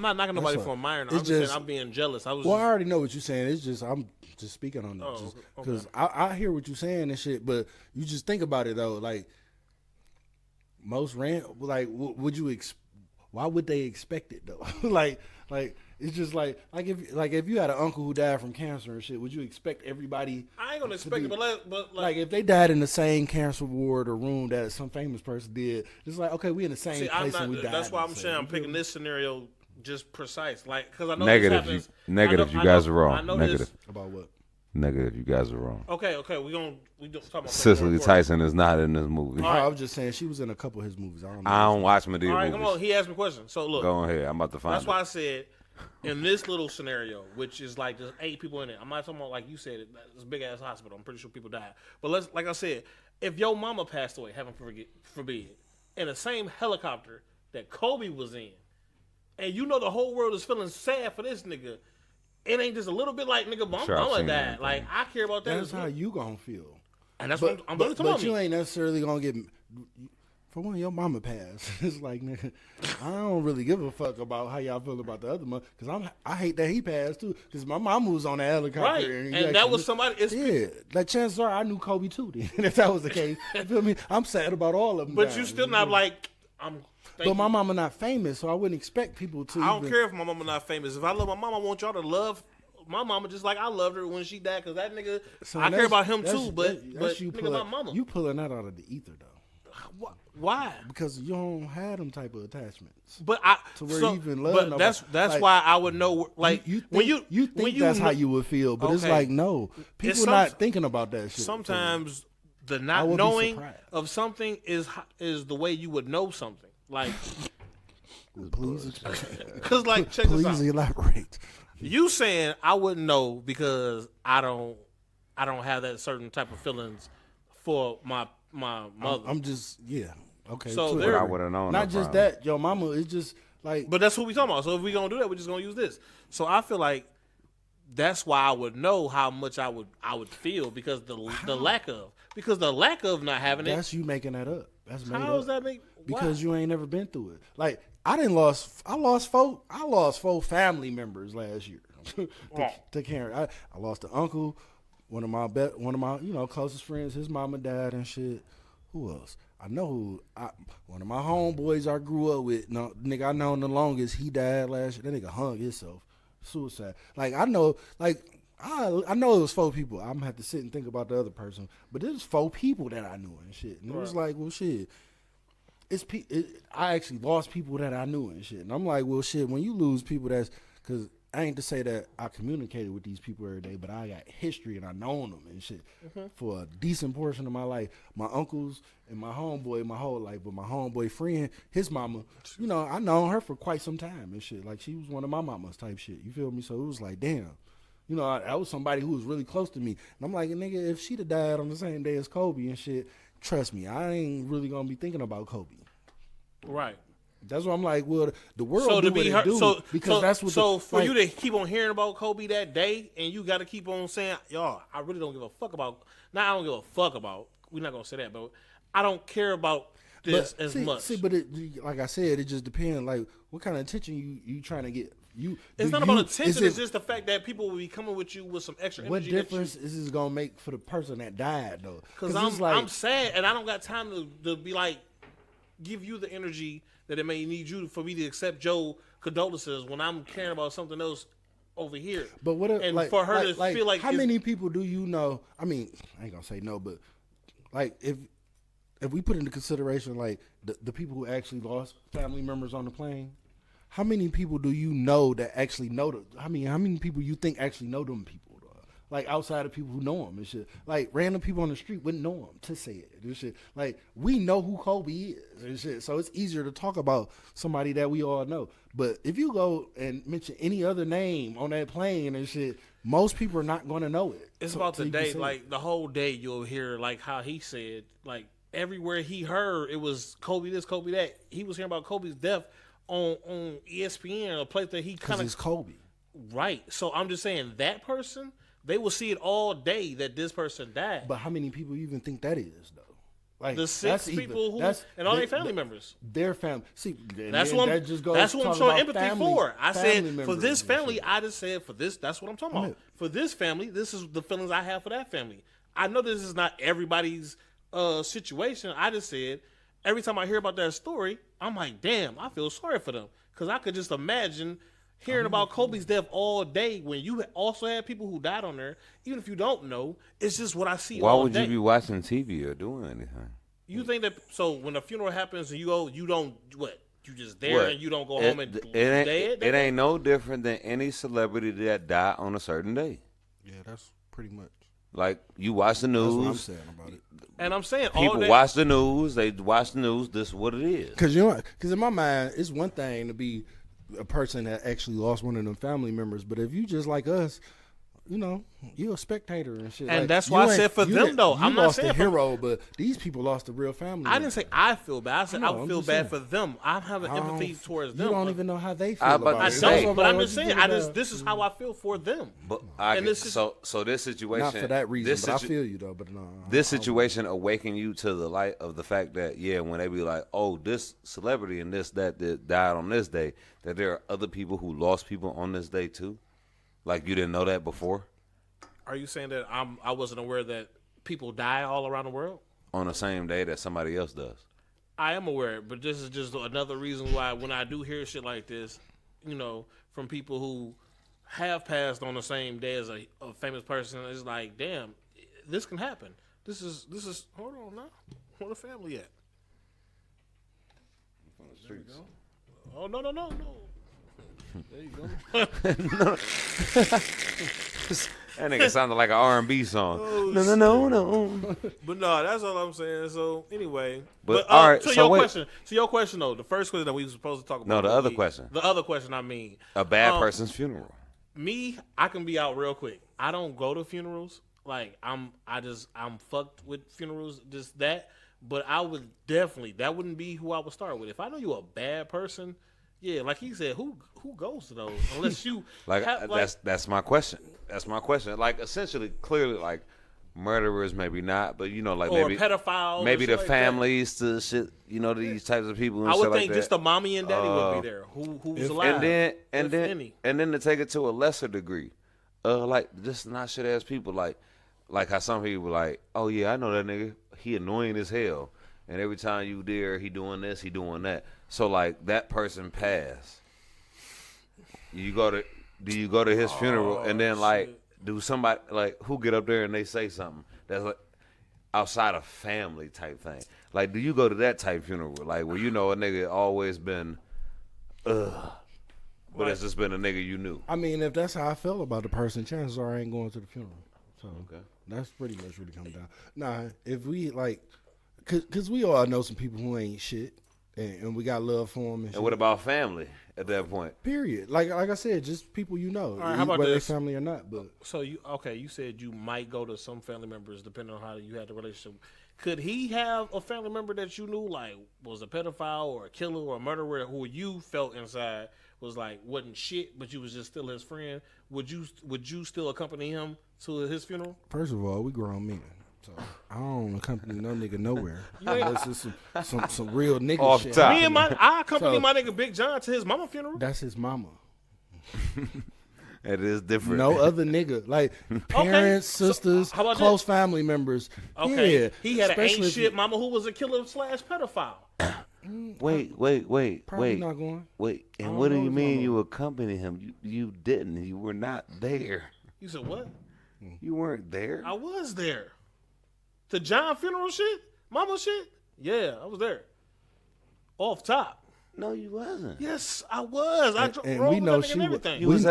not knocking nobody That's for admiring. I'm it's just saying just- I'm being jealous. I was Well, I just, already know what you're saying. It's just I'm just speaking on Oh, it okay. because I hear what you're saying and shit. But you just think about it though, like most would you why would they expect it though? like it's just like if you had an uncle who died from cancer and shit, would you expect everybody? I ain't gonna expect it, but Like if they died in the same cancer ward or room that some famous person did, it's like okay, we in the same see, place and we died. that's why in I'm the saying I'm same- picking this scenario just precise, like because I know Negative. This happens. Negative. You I guys know- are wrong. I know Negative. This. About what? Negative. You guys are wrong. Okay, we talking about Cicely something Tyson is not in this movie. I was just saying she was in a couple of his movies. I don't know. I don't watch Madea All right, movies. come on. He asked me a question. So look, Go ahead. I'm about to find that's it. why I said in this little scenario, which is like there's 8 people in it. I'm not talking about like you said, it's a big ass hospital. I'm pretty sure people died. But like I said, if your mama passed away, heaven forbid, in the same helicopter that Kobe was in, and you know the whole world is feeling sad for this nigga, it ain't just a little bit like nigga, Sure, I've mama seen died. that. Like I care about that. That's how you gonna feel. And that's But, what I'm but, talking but about. you ain't necessarily gonna get. For one, your mama passed. It's like, nigga, I don't really give a fuck about how y'all feel about the other one because I hate that he passed too because my mama was on the helicopter Right, and, and that was somebody. It's yeah, like chances are I knew Kobe too. Then if that was the case, you feel me? I'm sad about all of them. but dying, you still feel not me? like I'm. But my mama not famous, so I wouldn't expect people to. I don't even- care if my mama not famous. If I love my mama, I want y'all to love my mama just like I loved her when she died. Cause that nigga, So I care that's- about him that's- too. But that's you nigga, my mama. You pulling that out of the ether though, Why? because you don't have them type of attachments. But I To where so, you even love but nobody. that's Like, why I would know. Like you think, when you think when that's know, how you would feel, but it's Okay. like no, people some- not thinking about that shit. sometimes the I not would be knowing surprised. of something is the way you would know something. Like Please, explain. because like check this out. Please elaborate. You saying I wouldn't know because I don't have that certain type of feelings for my mother. I'm just okay. So to there- it. I would have known. Not no just problem. that, your mama. It's just like But that's what we talking about. So if we gonna do that, we're just gonna use this. So I feel like that's why I would know how much I would feel because the lack of not having it. that's you making that up. That's made How does up. that make? Because why? you ain't never been through it. Like I lost 4 family members last year to cancer. I lost an uncle, one of my closest friends. His mama died and shit. Who else? I know one of my homeboys I grew up with. No nigga, I known the longest. He died last year. That nigga hung himself, suicide. Like I know, I know it was 4 people. I'm gonna have to sit and think about the other person, but there's 4 people that I knew and shit. And it was like, well, shit. I actually lost people that I knew and shit. And I'm like, well, shit, when you lose people, that's because I ain't to say that I communicated with these people every day, but I got history and I known them and shit for a decent portion of my life. My uncles and my homeboy my whole life, but my homeboy friend, his mama, I known her for quite some time and shit. Like she was one of my mamas type shit. You feel me? So it was like, damn. That was somebody who was really close to me. And I'm like, nigga, if she'd have died on the same day as Kobe and shit, trust me, I ain't really gonna be thinking about Kobe. Right. That's why I'm like, well, the world So do to what be it her, do because that's what. So for you to keep on hearing about Kobe that day, and you got to keep on saying, y'all, I really don't give a fuck about. Now I don't give a fuck about. We're not gonna say that, but I don't care about this as much. But like I said, it just depends. Like, what kind of attention you trying to get? It's not about attention. It's just the fact that people will be coming with you with some extra what energy. difference is this gonna make for the person that died though? Because I'm sad and I don't got time to be like give you the energy that it may need you for me to accept Joe condolences when I'm caring about something else over here. But what if, and like, for her to feel like how many people do you know? I mean, I ain't gonna say no, but like if we put into consideration like the people who actually lost family members on the plane, how many people do you know that actually know them? How many people you think actually know them people? Like outside of people who know them and shit. Like random people on the street wouldn't know him to say it and shit. Like we know who Kobe is and shit. So it's easier to talk about somebody that we all know. But if you go and mention any other name on that plane and shit, most people are not going to know it. it's So- about so the you can day, say like it. the whole day you'll hear like how he said, like everywhere he heard it was Kobe this, Kobe that. He was hearing about Kobe's death on ESPN, a place that he 'Cause kind it's of Kobe. right. So I'm just saying that person, they will see it all day that this person died. But how many people you even think that is though? Like the six people and all their family members. Their family. See, That's what I'm showing empathy for. I said for this family, I just said for this. That's what I'm talking about. For this family, this is the feelings I have for that family. I know this is not everybody's situation. I just said every time I hear about that story, I'm like, damn, I feel sorry for them because I could just imagine hearing about Kobe's death all day when you also had people who died on there. Even if you don't know, it's just what I see. Why all would day. you be watching TV or doing anything? You think that so when a funeral happens and you go, you don't what? You just there and you don't go home and it ain't no different than any celebrity that died on a certain day. Yeah, that's pretty much. Like you watch the news. That's what I'm saying about it. And I'm saying people all day, watch the news. They watch the news. This is what it is. Because in my mind, it's one thing to be a person that actually lost one of them family members, but if you just like us, you're a spectator and shit. And like, that's why I said for them though. I'm not saying a hero, but these people lost a real family. I didn't say I feel bad. I said I would feel bad saying. for them. I'm having empathy towards them. You don't even know how they feel. I don't, but I'm just saying. This is how I feel for them. But so this situation, not for that reason. But I feel you though. But no, this situation awaken you to the light of the fact that when they be like, oh, this celebrity and that died on this day, that there are other people who lost people on this day too. Like you didn't know that before? Are you saying that I wasn't aware that people die all around the world? On the same day that somebody else does. I am aware, but this is just another reason why when I do hear shit like this, from people who have passed on the same day as a famous person, it's like, damn, this can happen. This is hold on now. Where the family at? There you go. Oh no. There you go. That nigga sounded like an R&B song. Oh, no. But no, that's all I'm saying. So anyway, but all right. To your question though, the first question that we were supposed to talk about. No, the other question. The other question, I mean, a bad person's funeral. Me, I can be out real quick. I don't go to funerals. Like I'm fucked with funerals. Just that. But I would definitely. That wouldn't be who I would start with. If I know you're a bad person. Yeah, like he said, who goes to those unless you that's my question. That's my question. Like essentially, clearly, like murderers, maybe not, but like or maybe pedophiles, maybe the like families to shit. These types of people. And I would shit think like just that. the mommy and daddy would be there. Who's alive? And then to take it to a lesser degree, like just not shit ass people. Like how some people like, oh yeah, I know that nigga. He annoying as hell. And every time you there, he doing this, he doing that. So like that person passed. Do you go to his funeral and then like do somebody like who get up there and they say something that's like outside of family type thing? Like do you go to that type funeral? Like where a nigga always been but it's just been a nigga you knew. I mean, if that's how I feel about the person, chances are I ain't going to the funeral. So okay. That's pretty much what it comes down. Nah, if we like Cause we all know some people who ain't shit, and we got love for them. And what about family at that point? Period. Like I said, just people you know, right, how about whether this? they're family or not. But so you said you might go to some family members depending on how you had the relationship. Could he have a family member that you knew like was a pedophile or a killer or a murderer who you felt inside was like wasn't shit, but you was just still his friend? Would you still accompany him to his funeral? First of all, we grown men. So I don't accompany no nigga nowhere. This is some real nigga off shit. top. I accompany my nigga Big John to his mama funeral. That's his mama. It is different. No other nigga. Like parents, sisters, close family members. Okay. Yeah. He had an ain't shit mama who was a killer / pedophile. Wait. Probably not going. Wait. And what do you mean you accompanied him? You didn't. You were not there. You said what? You weren't there. I was there. The John funeral shit? Mama shit? Yeah, I was there. Off top. No, you wasn't. Yes, I was. And we know she was.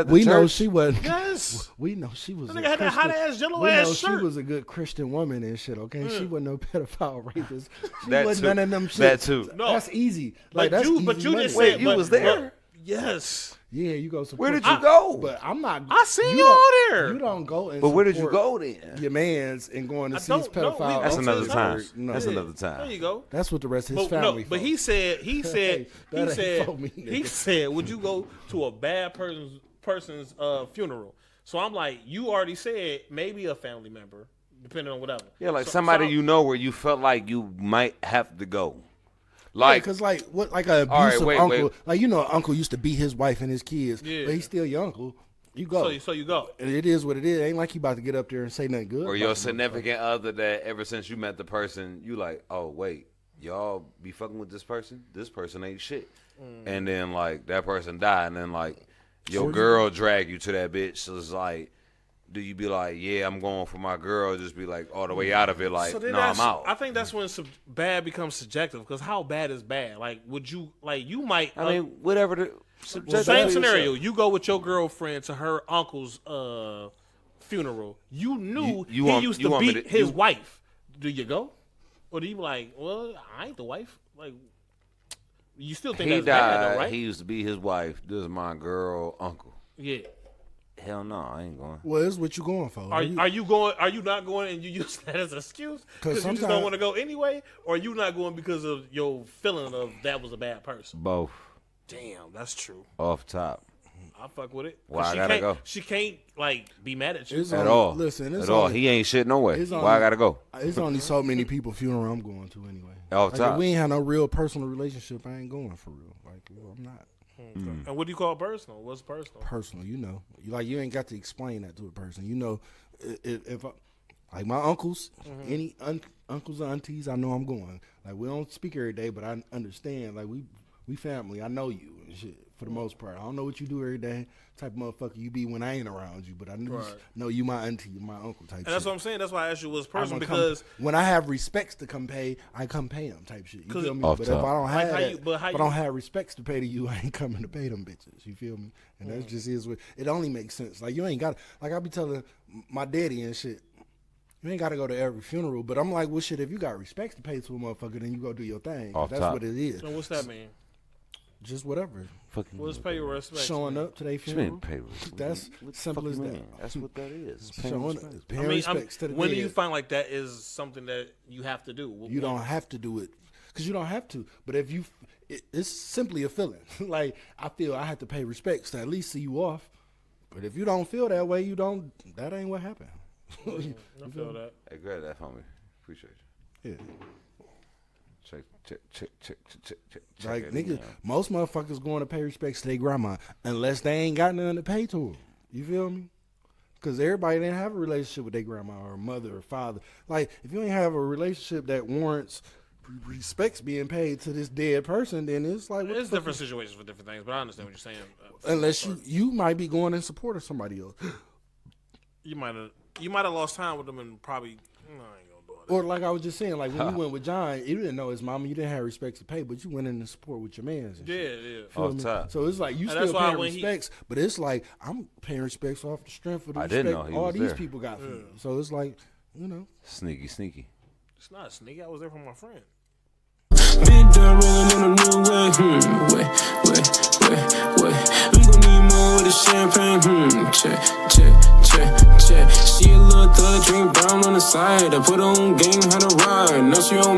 We know she was. Yes. We know she was. That nigga had that hot ass yellow we ass know shirt. She was a good Christian woman and shit. Okay, she wasn't no pedophile rapist. She that wasn't too. none of them shit. That too. No, that's easy. Like that's you, but easy you money. didn't Wait, say you was there. Yes. Yeah, you go support. Where did you go? But I'm not. I seen you all there. You don't go. And but where did you support go then? Your man's and going to see his pedophile. That's another time. No. That's another time. There you go. That's what the rest of his family. But he said, he said, would you go to a bad person's funeral? So I'm like, you already said maybe a family member, depending on whatever. Yeah, like somebody you know where you felt like you might have to go. Like, because like what, like an abusive uncle, like an uncle used to beat his wife and his kids, but he's still your uncle. You go. So you go. And it is what it is. Ain't like you about to get up there and say nothing good. Or your significant other that ever since you met the person, you like, oh wait, y'all be fucking with this person? This person ain't shit. And then like that person died, and then like your girl drag you to that bitch. So it's like, do you be like, yeah, I'm going for my girl? Or just be like all the way out of it, like, no, I'm out. I think that's when bad becomes subjective. Because how bad is bad? Like, would you like you might? I mean, whatever the same scenario. You go with your girlfriend to her uncle's funeral. You knew he used to beat his wife. Do you go, or do you be like, well, I ain't the wife? Like, you still think that's bad, though, right? He used to be his wife. This is my girl uncle. Yeah. Hell no, I ain't going. Well, it's what you going for. Are you going? Are you not going and you use that as an excuse because you just don't want to go anyway, or are you not going because of your feeling of that was a bad person? Both. Damn, that's true. Off top. I fuck with it. Why I gotta go? She can't like be mad at you at all. Listen, at all. He ain't shit no way. Why I gotta go? It's only so many people funeral I'm going to anyway. Off top. If we ain't have no real personal relationship, I ain't going for real. Like, I'm not. And what do you call personal? What's personal? Personal, you ain't got to explain that to a person. If like my uncles, any uncles or aunties, I know I'm going. Like, we don't speak every day, but I understand. Like, we family. I know you and shit for the most part. I don't know what you do every day, type of motherfucker you be when I ain't around you, but I know you my auntie, you my uncle type. And that's shit. What I'm saying. That's why I asked you what's personal because when I have respects to come pay, I come pay them type shit. You feel me? But if I don't have if I don't have respects to pay to you, I ain't coming to pay them bitches. You feel me? And that just is what it only makes sense. Like, you ain't got like I be telling my daddy and shit. You ain't got to go to every funeral, but I'm like, well, shit, if you got respects to pay to a motherfucker, then you go do your thing. That's what it is. So what's that mean? Just whatever. What's pay your respect? Showing up to their funeral. Pay that's simple as that. That's what that is. Showing up. Paying respects to the when dead. do you find like that is something that you have to do? You don't have to do it because you don't have to. But if you, it's simply a feeling. Like, I feel I have to pay respects to at least see you off. But if you don't feel that way, you don't. That ain't what happened. I feel that. Hey, grab that for me. Appreciate you. Yeah. Check. Like, niggas, most motherfuckers going to pay respects to their grandma unless they ain't got nothing to pay to them. You feel me? Because everybody didn't have a relationship with their grandma or mother or father. Like, if you ain't have a relationship that warrants respects being paid to this dead person, then it's like, there's different situations for different things, but I understand what you're saying. Unless you might be going in support of somebody else. You might have lost time with them and probably I ain't gonna do it. Or like I was just saying, like when you went with John, you didn't know his mama, you didn't have respects to pay, but you went in to support with your mans. And shit. Off top. So it's like you still paying respects, but it's like I'm paying respects off the strength of the respect all these people got for me. So it's like, Sneaky. It's not sneaky. I was there for my friend. Been done rolling in a new way. Wait. I'm gonna need more with the champagne. Check. She a little thug, drink brown on the side. I put on game, how to ride. Now she on